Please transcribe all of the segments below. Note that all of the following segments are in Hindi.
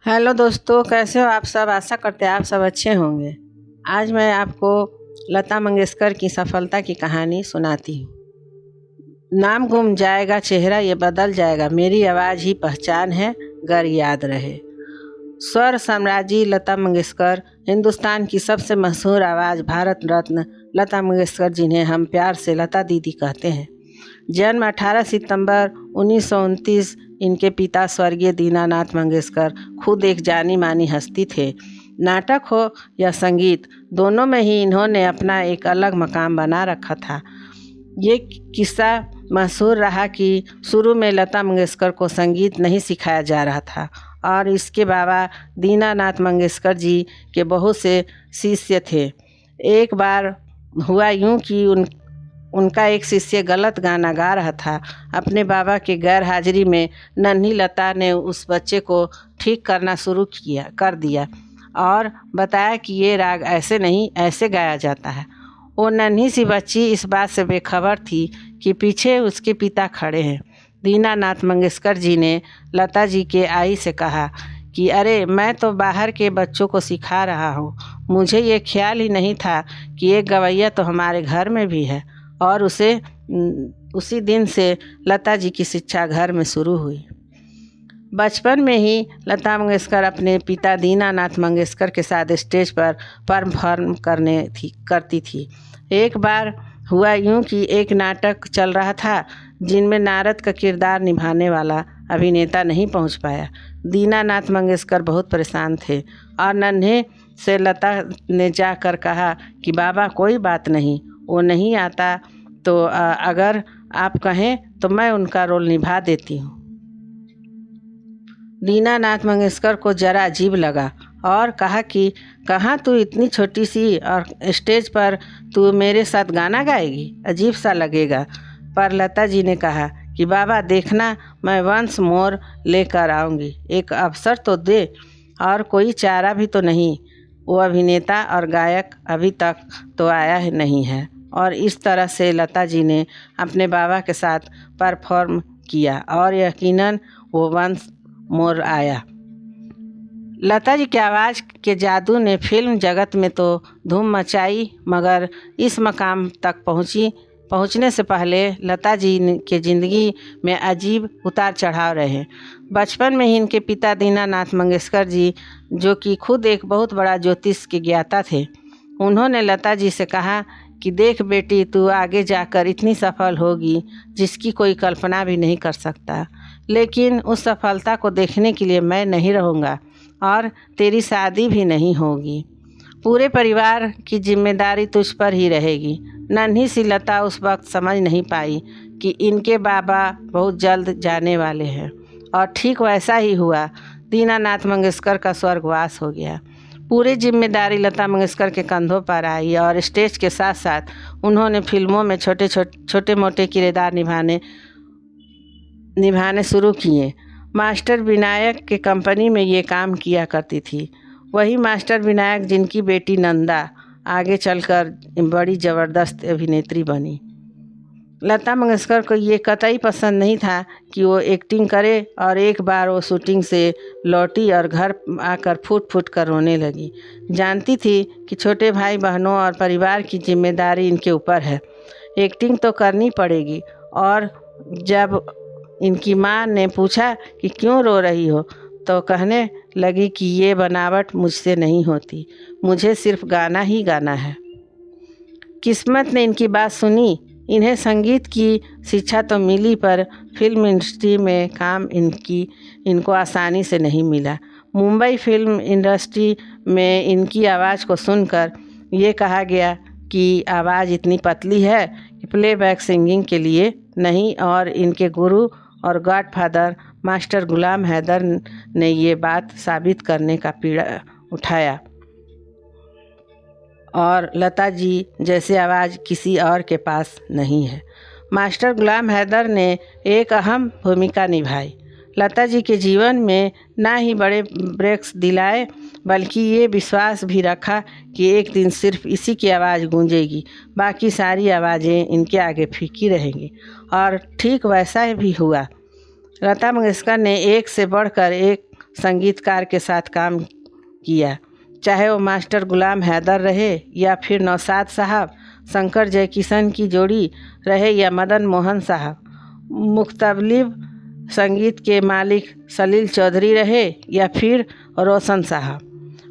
हेलो दोस्तों, कैसे हो आप सब। आशा करते हैं आप सब अच्छे होंगे। आज मैं आपको लता मंगेशकर की सफलता की कहानी सुनाती हूँ। नाम गुम जाएगा, चेहरा ये बदल जाएगा, मेरी आवाज़ ही पहचान है, गर याद रहे। स्वर साम्राज्य लता मंगेशकर, हिंदुस्तान की सबसे मशहूर आवाज़, भारत रत्न लता मंगेशकर, जिन्हें हम प्यार से लता दीदी कहते हैं। जन्म 18 सितंबर 1929। इनके पिता स्वर्गीय दीनानाथ मंगेशकर खुद एक जानी मानी हस्ती थे। नाटक हो या संगीत, दोनों में ही इन्होंने अपना एक अलग मकाम बना रखा था। ये किस्सा मशहूर रहा कि शुरू में लता मंगेशकर को संगीत नहीं सिखाया जा रहा था और इसके बाबा दीनानाथ मंगेशकर जी के बहुत से शिष्य थे। एक बार हुआ यूं कि उनका एक शिष्य गलत गाना गा रहा था। अपने बाबा के गैर हाजिरी में नन्ही लता ने उस बच्चे को ठीक करना शुरू कर दिया और बताया कि ये राग ऐसे नहीं, ऐसे गाया जाता है। वो नन्ही सी बच्ची इस बात से बेखबर थी कि पीछे उसके पिता खड़े हैं। दीनानाथ मंगेशकर जी ने लता जी के आई से कहा कि अरे, मैं तो बाहर के बच्चों को सिखा रहा हूँ, मुझे ये ख्याल ही नहीं था कि एक गवैया तो हमारे घर में भी है। और उसी दिन से लता जी की शिक्षा घर में शुरू हुई। बचपन में ही लता मंगेशकर अपने पिता दीनानाथ मंगेशकर के साथ स्टेज पर परफॉर्म करती थी। एक बार हुआ यूं कि एक नाटक चल रहा था जिनमें नारद का किरदार निभाने वाला अभिनेता नहीं पहुंच पाया। दीनानाथ मंगेशकर बहुत परेशान थे और नन्हे से लता ने जाकर कहा कि बाबा, कोई बात नहीं, वो नहीं आता तो अगर आप कहें तो मैं उनका रोल निभा देती हूँ। दीनानाथ मंगेशकर को जरा अजीब लगा और कहा कि कहाँ तू इतनी छोटी सी और स्टेज पर तू मेरे साथ गाना गाएगी, अजीब सा लगेगा। पर लता जी ने कहा कि बाबा देखना, मैं वंस मोर लेकर आऊँगी, एक अवसर तो दे, और कोई चारा भी तो नहीं। वो अभिनेता और गायक अभी तक तो आया नहीं है। और इस तरह से लता जी ने अपने बाबा के साथ परफॉर्म किया और यकीनन वो वंस मोर आया। लता जी की आवाज़ के जादू ने फिल्म जगत में तो धूम मचाई, मगर इस मकाम तक पहुंचने से पहले लता जी के ज़िंदगी में अजीब उतार चढ़ाव रहे। बचपन में ही इनके पिता दीनानाथ मंगेशकर जी, जो कि खुद एक बहुत बड़ा ज्योतिष के ज्ञाता थे, उन्होंने लता जी से कहा कि देख बेटी, तू आगे जाकर इतनी सफल होगी जिसकी कोई कल्पना भी नहीं कर सकता। लेकिन उस सफलता को देखने के लिए मैं नहीं रहूँगा और तेरी शादी भी नहीं होगी। पूरे परिवार की जिम्मेदारी तुझ पर ही रहेगी। नन्ही सी लता उस वक्त समझ नहीं पाई कि इनके बाबा बहुत जल्द जाने वाले हैं, और ठीक वैसा ही हुआ। दीनानाथ मंगेशकर का स्वर्गवास हो गया। पूरी जिम्मेदारी लता मंगेशकर के कंधों पर आई और स्टेज के साथ साथ उन्होंने फिल्मों में छोटे मोटे किरदार निभाने शुरू किए। मास्टर विनायक के कंपनी में ये काम किया करती थी। वही मास्टर विनायक जिनकी बेटी नंदा आगे चलकर बड़ी ज़बरदस्त अभिनेत्री बनी। लता मंगेशकर को ये कतई पसंद नहीं था कि वो एक्टिंग करे, और एक बार वो शूटिंग से लौटी और घर आकर फूट फूट कर रोने लगी। जानती थी कि छोटे भाई बहनों और परिवार की जिम्मेदारी इनके ऊपर है, एक्टिंग तो करनी पड़ेगी। और जब इनकी माँ ने पूछा कि क्यों रो रही हो, तो कहने लगी कि ये बनावट मुझसे नहीं होती, मुझे सिर्फ गाना ही गाना है। किस्मत ने इनकी बात सुनी। इन्हें संगीत की शिक्षा तो मिली, पर फिल्म इंडस्ट्री में काम इनको आसानी से नहीं मिला। मुंबई फिल्म इंडस्ट्री में इनकी आवाज़ को सुनकर ये कहा गया कि आवाज़ इतनी पतली है कि प्लेबैक सिंगिंग के लिए नहीं, और इनके गुरु और गॉडफादर मास्टर गुलाम हैदर ने ये बात साबित करने का पीड़ा उठाया। और लता जी जैसी आवाज़ किसी और के पास नहीं है। मास्टर गुलाम हैदर ने एक अहम भूमिका निभाई। लता जी के जीवन में ना ही बड़े ब्रेक्स दिलाए, बल्कि ये विश्वास भी रखा कि एक दिन सिर्फ इसी की आवाज़ गूंजेगी, बाकी सारी आवाज़ें इनके आगे फीकी रहेंगी। और ठीक वैसा भी हुआ। लता मंगेशकर ने एक से बढ़कर एक संगीतकार के साथ काम किया, चाहे वो मास्टर गुलाम हैदर रहे या फिर नौशाद साहब, शंकर जयकिशन की जोड़ी रहे या मदन मोहन साहब, मुख्तलिफ संगीत के मालिक सलील चौधरी रहे या फिर रोशन साहब।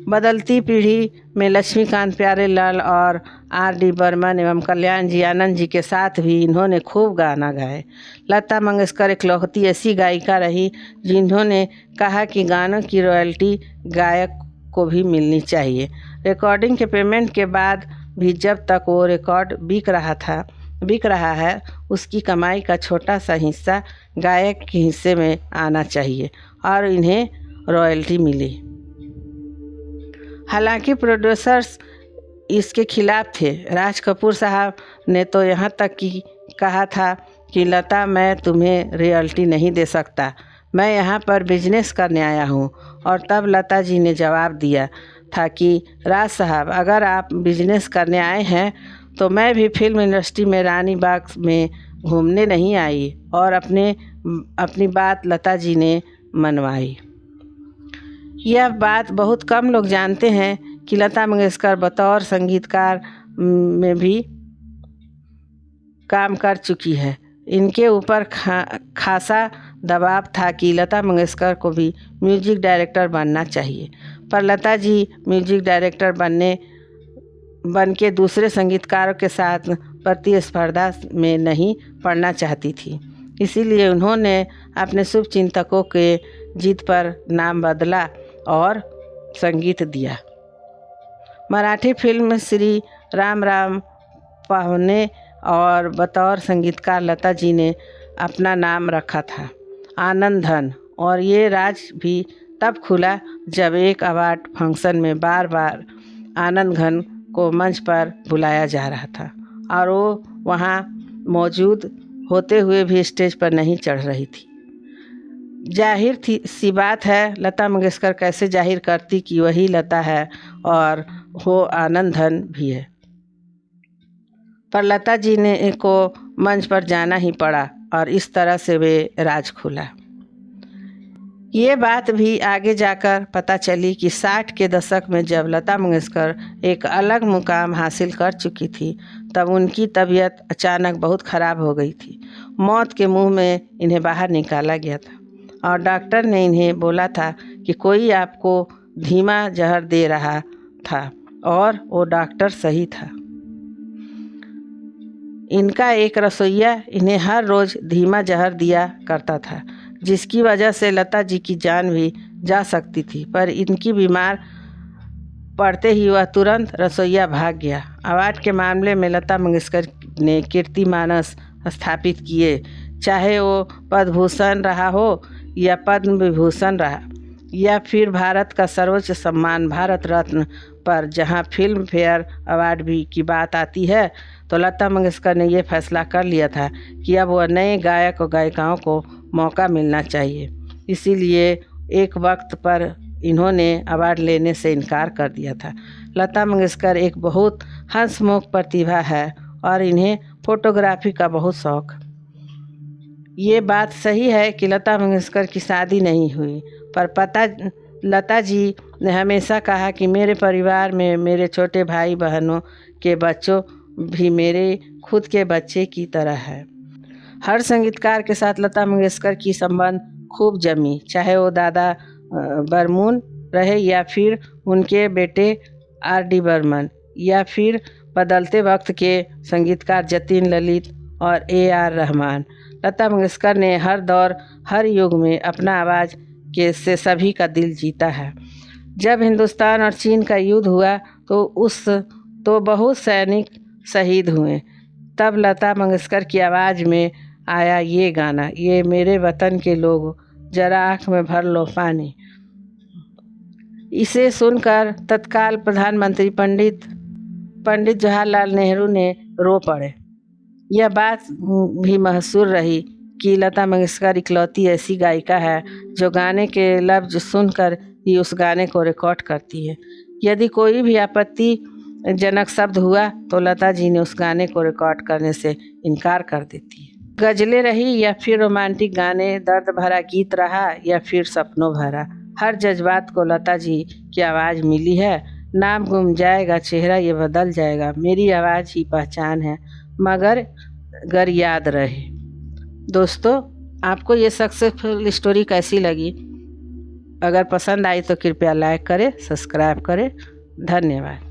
बदलती पीढ़ी में लक्ष्मीकांत प्यारेलाल और R.D. बर्मन एवं कल्याण जी आनंद जी के साथ भी इन्होंने खूब गाना गाए। लता मंगेशकर इकलौती ऐसी गायिका रही जिन्होंने कहा कि गानों की रॉयल्टी गायक को भी मिलनी चाहिए। रिकॉर्डिंग के पेमेंट के बाद भी जब तक वो रिकॉर्ड बिक रहा है, उसकी कमाई का छोटा सा हिस्सा गायक के हिस्से में आना चाहिए और इन्हें रॉयल्टी मिले। हालांकि प्रोड्यूसर्स इसके खिलाफ थे। राज कपूर साहब ने तो यहाँ तक कि कहा था कि लता, मैं तुम्हें रॉयल्टी नहीं दे सकता, मैं यहाँ पर बिजनेस करने आया हूँ। और तब लता जी ने जवाब दिया था कि राज साहब, अगर आप बिजनेस करने आए हैं तो मैं भी फिल्म इंडस्ट्री में रानी बाग में घूमने नहीं आई। और अपनी बात लता जी ने मनवाई। यह बात बहुत कम लोग जानते हैं कि लता मंगेशकर बतौर संगीतकार में भी काम कर चुकी है। इनके ऊपर खासा दबाव था कि लता मंगेशकर को भी म्यूजिक डायरेक्टर बनना चाहिए, पर लता जी म्यूजिक डायरेक्टर बन के दूसरे संगीतकारों के साथ प्रतिस्पर्धा में नहीं पड़ना चाहती थी। इसीलिए उन्होंने अपने शुभचिंतकों के जिद पर नाम बदला और संगीत दिया। मराठी फिल्म श्री राम राम पाहुणे और बतौर संगीतकार लता जी ने अपना नाम रखा था आनंद धन। और ये राज भी तब खुला जब एक अवार्ड फंक्शन में बार बार आनंद घन को मंच पर बुलाया जा रहा था और वो वहाँ मौजूद होते हुए भी स्टेज पर नहीं चढ़ रही थी। जाहिर सी बात है, लता मंगेशकर कैसे जाहिर करती कि वही लता है और वो आनंद धन भी है, पर लता जी ने को मंच पर जाना ही पड़ा और इस तरह से वे राज खुला। ये बात भी आगे जाकर पता चली कि 60 के दशक में जब लता मंगेशकर एक अलग मुकाम हासिल कर चुकी थी, तब उनकी तबीयत अचानक बहुत ख़राब हो गई थी। मौत के मुंह में इन्हें बाहर निकाला गया था और डॉक्टर ने इन्हें बोला था कि कोई आपको धीमा जहर दे रहा था, और वो डॉक्टर सही था। इनका एक रसोइया इन्हें हर रोज़ धीमा जहर दिया करता था, जिसकी वजह से लता जी की जान भी जा सकती थी, पर इनकी बीमार पड़ते ही वह तुरंत रसोइया भाग गया। अवार्ड के मामले में लता मंगेशकर ने कीर्तिमानस स्थापित किए, चाहे वो पद्म भूषण रहा हो या पद्म विभूषण रहा या फिर भारत का सर्वोच्च सम्मान भारत रत्न। पर जहां फिल्म फेयर अवार्ड भी की बात आती है, तो लता मंगेशकर ने यह फैसला कर लिया था कि अब वह नए गायक और गायिकाओं को मौका मिलना चाहिए। इसीलिए एक वक्त पर इन्होंने अवार्ड लेने से इनकार कर दिया था। लता मंगेशकर एक बहुत हंसमुख प्रतिभा है और इन्हें फोटोग्राफी का बहुत शौक। ये बात सही है कि लता मंगेशकर की शादी नहीं हुई, पर लता जी ने हमेशा कहा कि मेरे परिवार में मेरे छोटे भाई बहनों के बच्चों भी मेरे खुद के बच्चे की तरह है। हर संगीतकार के साथ लता मंगेशकर की संबंध खूब जमी, चाहे वो दादा बर्मन रहे या फिर उनके बेटे R.D. बर्मन या फिर बदलते वक्त के संगीतकार जतिन ललित और A.R. रहमान। लता मंगेशकर ने हर दौर हर युग में अपना आवाज़ से सभी का दिल जीता है। जब हिंदुस्तान और चीन का युद्ध हुआ तो बहुत सैनिक शहीद हुए, तब लता मंगेशकर की आवाज़ में आया ये गाना, ये मेरे वतन के लोग जरा आँख में भर लो पानी। इसे सुनकर तत्काल प्रधानमंत्री पंडित जवाहरलाल नेहरू ने रो पड़े। यह बात भी मशहूर रही कि लता मंगेशकर इकलौती ऐसी गायिका है जो गाने के लफ्ज़ सुनकर ही उस गाने को रिकॉर्ड करती है। यदि कोई भी आपत्तिजनक शब्द हुआ तो लता जी ने उस गाने को रिकॉर्ड करने से इनकार कर देती है। गज़लें रही या फिर रोमांटिक गाने, दर्द भरा गीत रहा या फिर सपनों भरा, हर जज्बात को लता जी की आवाज़ मिली है। नाम गुम जाएगा, चेहरा ये बदल जाएगा, मेरी आवाज़ ही पहचान है, मगर गर याद रहे। दोस्तों, आपको ये सक्सेसफुल स्टोरी कैसी लगी? अगर पसंद आई तो कृपया लाइक करें, सब्सक्राइब करें। धन्यवाद।